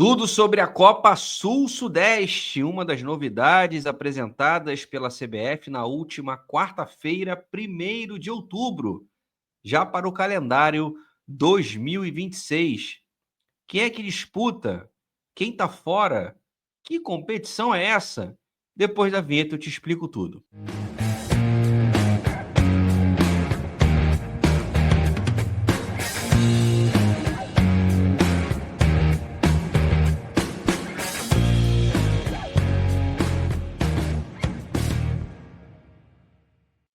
Tudo sobre a Copa Sul-Sudeste, uma das novidades apresentadas pela CBF na última quarta-feira, 1º de outubro, já para o calendário 2026. Quem é que disputa? Quem está fora? Que competição é essa? Depois da vinheta eu te explico tudo.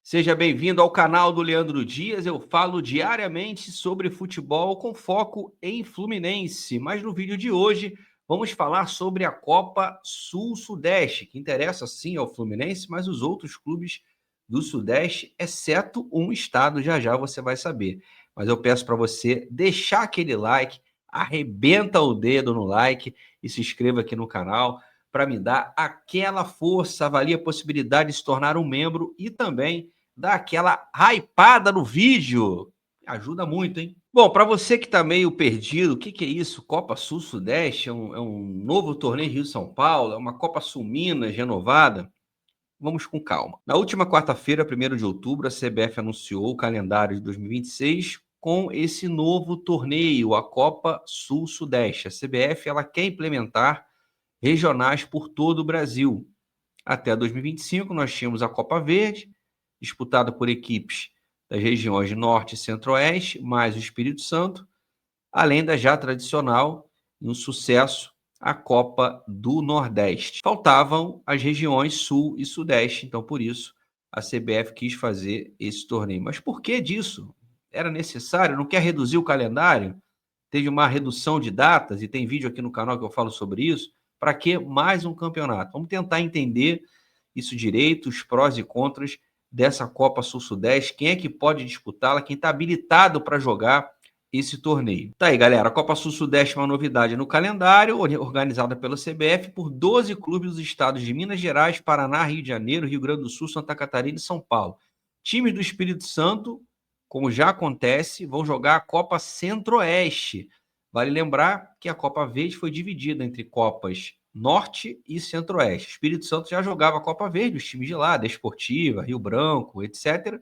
Seja bem-vindo ao canal do Leandro Dias. Eu falo diariamente sobre futebol com foco em Fluminense. Mas no vídeo de hoje vamos falar sobre a Copa Sul-Sudeste, que interessa sim ao Fluminense, mas os outros clubes do Sudeste, exceto um estado, já você vai saber. Mas eu peço para você deixar aquele like, arrebenta o dedo no like e se inscreva aqui no canal para me dar aquela força, avalie a possibilidade de se tornar um membro e também dá aquela hypada no vídeo. Ajuda muito, hein? Bom, para você que está meio perdido, o que é isso? Copa Sul-Sudeste? É um novo torneio Rio-São Paulo? É uma Copa Sul-Minas renovada? Vamos com calma. Na última quarta-feira, 1º de outubro, a CBF anunciou o calendário de 2026 com esse novo torneio, a Copa Sul-Sudeste. A CBF ela quer implementar regionais por todo o Brasil. Até 2025, nós tínhamos a Copa Verde, disputada por equipes das regiões de Norte e Centro-Oeste, mais o Espírito Santo, além da já tradicional e um sucesso, a Copa do Nordeste. Faltavam as regiões Sul e Sudeste, então por isso a CBF quis fazer esse torneio. Mas por que disso? Era necessário? Não quer reduzir o calendário? Teve uma redução de datas e tem vídeo aqui no canal que eu falo sobre isso. Para que mais um campeonato? Vamos tentar entender isso direito, os prós e contras dessa Copa Sul-Sudeste, quem é que pode disputá-la, quem está habilitado para jogar esse torneio. Tá aí, galera, a Copa Sul-Sudeste é uma novidade no calendário, organizada pela CBF por 12 clubes dos estados de Minas Gerais, Paraná, Rio de Janeiro, Rio Grande do Sul, Santa Catarina e São Paulo. Times do Espírito Santo, como já acontece, vão jogar a Copa Centro-Oeste. Vale lembrar que a Copa Verde foi dividida entre Copas Norte e Centro-Oeste. O Espírito Santo já jogava a Copa Verde, os times de lá, Desportiva, Rio Branco, etc.,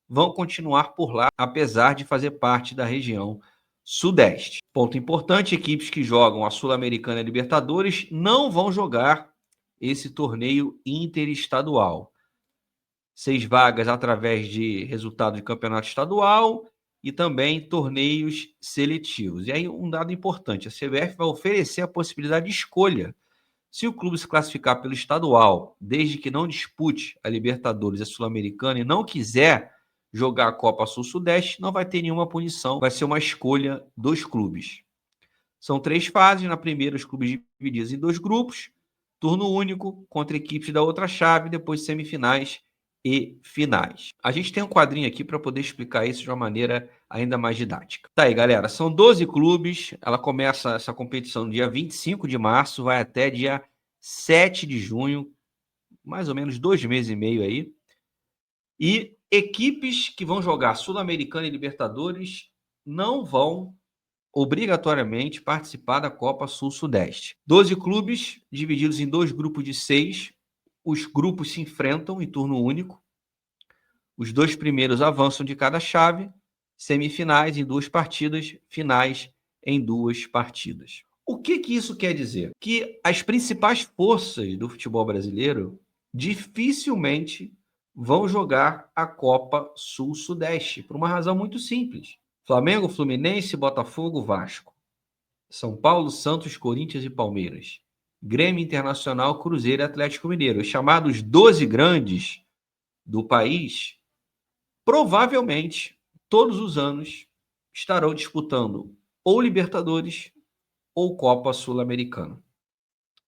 vão continuar por lá, apesar de fazer parte da região Sudeste. Ponto importante, equipes que jogam a Sul-Americana e a Libertadores não vão jogar esse torneio interestadual. 6 vagas através de resultado de campeonato estadual e também torneios seletivos. E aí um dado importante, a CBF vai oferecer a possibilidade de escolha. Se o clube se classificar pelo estadual, desde que não dispute a Libertadores e a Sul-Americana e não quiser jogar a Copa Sul-Sudeste, não vai ter nenhuma punição, vai ser uma escolha dos clubes. São 3 fases, na primeira os clubes divididos em 2 grupos, turno único contra equipes da outra chave, depois semifinais e finais. A gente tem um quadrinho aqui para poder explicar isso de uma maneira ainda mais didática. Tá aí, galera, são 12 clubes, ela começa essa competição no dia 25 de março, vai até dia 7 de junho, mais ou menos 2 meses e meio aí. E equipes que vão jogar Sul-Americana e Libertadores não vão obrigatoriamente participar da Copa Sul-Sudeste. 12 clubes divididos em 2 grupos de 6. Os grupos se enfrentam em turno único. Os 2 primeiros avançam de cada chave, semifinais em 2 partidas, finais em 2 partidas. O que isso quer dizer? Que as principais forças do futebol brasileiro dificilmente vão jogar a Copa Sul-Sudeste, por uma razão muito simples. Flamengo, Fluminense, Botafogo, Vasco. São Paulo, Santos, Corinthians e Palmeiras. Grêmio, Internacional, Cruzeiro e Atlético Mineiro. Os chamados 12 grandes do país, provavelmente, todos os anos, estarão disputando ou Libertadores ou Copa Sul-Americana.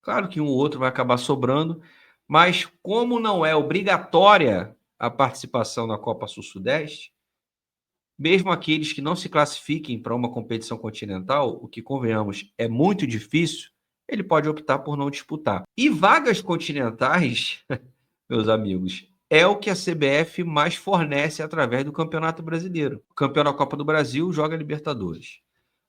Claro que um ou outro vai acabar sobrando, mas como não é obrigatória a participação na Copa Sul-Sudeste, mesmo aqueles que não se classifiquem para uma competição continental, o que, convenhamos, é muito difícil, ele pode optar por não disputar. E vagas continentais, meus amigos, é o que a CBF mais fornece através do Campeonato Brasileiro. O campeão da Copa do Brasil joga Libertadores.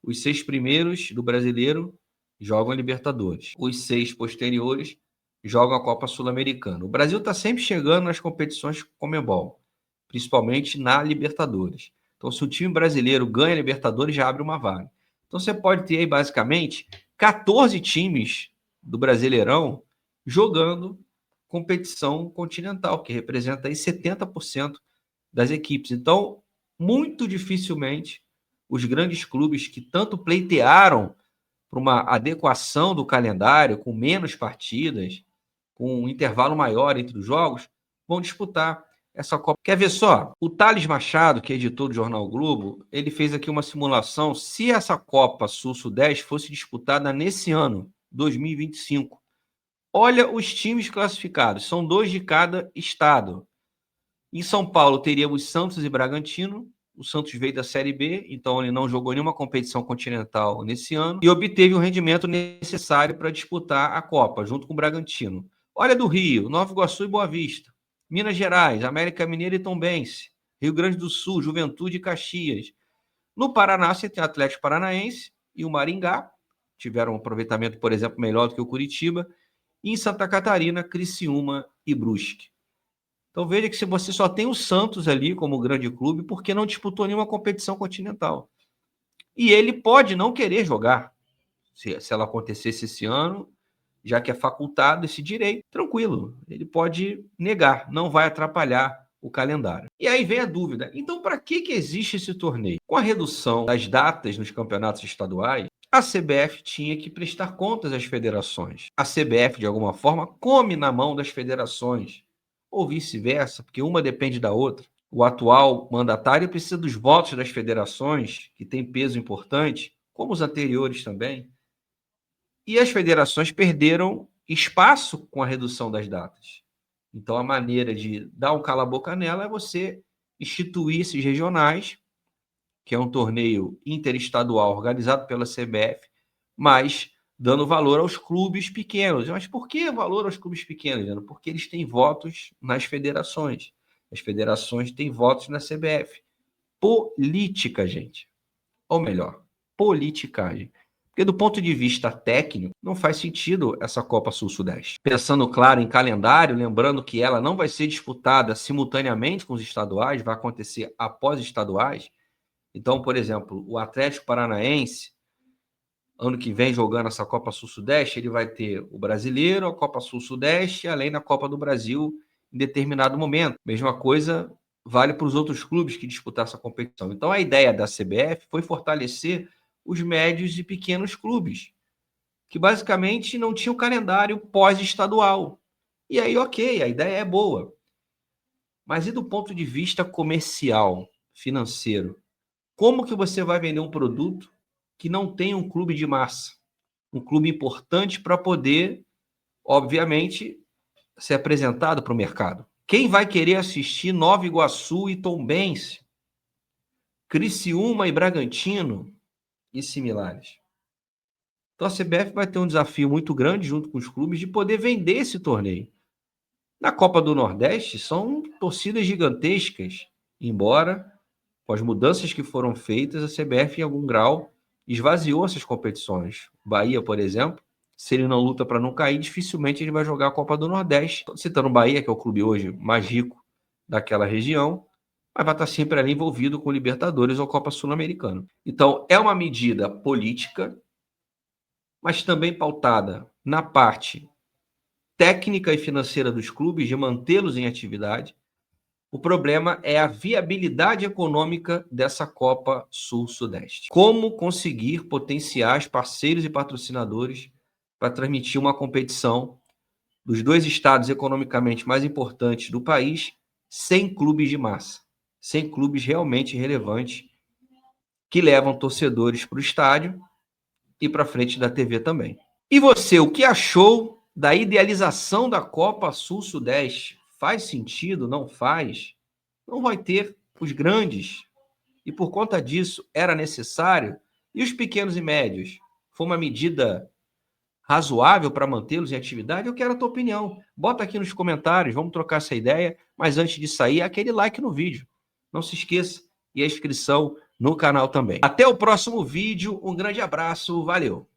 Os 6 primeiros do Brasileiro jogam a Libertadores. Os 6 posteriores jogam a Copa Sul-Americana. O Brasil está sempre chegando nas competições Conmebol, principalmente na Libertadores. Então, se o time brasileiro ganha a Libertadores, já abre uma vaga. Então, você pode ter aí, basicamente, 14 times do Brasileirão jogando competição continental, que representa aí 70% das equipes. Então, muito dificilmente os grandes clubes que tanto pleitearam para uma adequação do calendário, com menos partidas, com um intervalo maior entre os jogos, vão disputar essa Copa. Quer ver só? O Thales Machado, que é editor do Jornal o Globo, ele fez aqui uma simulação se essa Copa Sul-Sudeste fosse disputada nesse ano, 2025. Olha os times classificados, são 2 de cada estado. Em São Paulo teríamos Santos e Bragantino. O Santos veio da Série B, então ele não jogou nenhuma competição continental nesse ano e obteve o rendimento necessário para disputar a Copa, junto com o Bragantino. Olha do Rio, Nova Iguaçu e Boa Vista. Minas Gerais, América Mineira e Tombense. Rio Grande do Sul, Juventude e Caxias. No Paraná, você tem o Atlético Paranaense e o Maringá. Tiveram um aproveitamento, por exemplo, melhor do que o Curitiba. E em Santa Catarina, Criciúma e Brusque. Então veja que se você só tem o Santos ali como grande clube, porque não disputou nenhuma competição continental. E ele pode não querer jogar. Se ela acontecesse esse ano, já que é facultado esse direito, tranquilo. Ele pode negar, não vai atrapalhar o calendário. E aí vem a dúvida. Então, para que existe esse torneio? Com a redução das datas nos campeonatos estaduais, a CBF tinha que prestar contas às federações. A CBF, de alguma forma, come na mão das federações. Ou vice-versa, porque uma depende da outra. O atual mandatário precisa dos votos das federações, que tem peso importante, como os anteriores também. E as federações perderam espaço com a redução das datas. Então, a maneira de dar um cala-boca nela é você instituir esses regionais, que é um torneio interestadual organizado pela CBF, mas dando valor aos clubes pequenos. Mas por que valor aos clubes pequenos, Leandro? Porque eles têm votos nas federações. As federações têm votos na CBF. Política, gente. Ou melhor, politicagem. Porque do ponto de vista técnico, não faz sentido essa Copa Sul-Sudeste. Pensando, claro, em calendário, lembrando que ela não vai ser disputada simultaneamente com os estaduais, vai acontecer após os estaduais. Então, por exemplo, o Atlético Paranaense, ano que vem jogando essa Copa Sul-Sudeste, ele vai ter o Brasileiro, a Copa Sul-Sudeste, além da Copa do Brasil em determinado momento. Mesma coisa vale para os outros clubes que disputaram essa competição. Então, a ideia da CBF foi fortalecer os médios e pequenos clubes, que basicamente não tinham calendário pós-estadual. E aí, ok, a ideia é boa. Mas e do ponto de vista comercial, financeiro? Como que você vai vender um produto que não tem um clube de massa? Um clube importante para poder, obviamente, ser apresentado para o mercado. Quem vai querer assistir Nova Iguaçu e Tombense, Criciúma e Bragantino e similares? Então a CBF vai ter um desafio muito grande junto com os clubes de poder vender esse torneio. Na Copa do Nordeste são torcidas gigantescas, embora com as mudanças que foram feitas, a CBF em algum grau esvaziou essas competições. Bahia, por exemplo, se ele não luta para não cair, dificilmente ele vai jogar a Copa do Nordeste. Estou citando o Bahia, que é o clube hoje mais rico daquela região, mas vai estar sempre ali envolvido com Libertadores ou Copa Sul-Americana. Então, é uma medida política, mas também pautada na parte técnica e financeira dos clubes, de mantê-los em atividade. O problema é a viabilidade econômica dessa Copa Sul-Sudeste. Como conseguir potenciar os parceiros e patrocinadores para transmitir uma competição dos 2 estados economicamente mais importantes do país sem clubes de massa, sem clubes realmente relevantes que levam torcedores para o estádio e para frente da TV também. E você, o que achou da idealização da Copa Sul-Sudeste? Faz sentido? Não faz? Não vai ter os grandes. E por conta disso, era necessário. E os pequenos e médios? Foi uma medida razoável para mantê-los em atividade? Eu quero a tua opinião. Bota aqui nos comentários, vamos trocar essa ideia. Mas antes de sair, aquele like no vídeo. Não se esqueça. E a inscrição no canal também. Até o próximo vídeo. Um grande abraço. Valeu!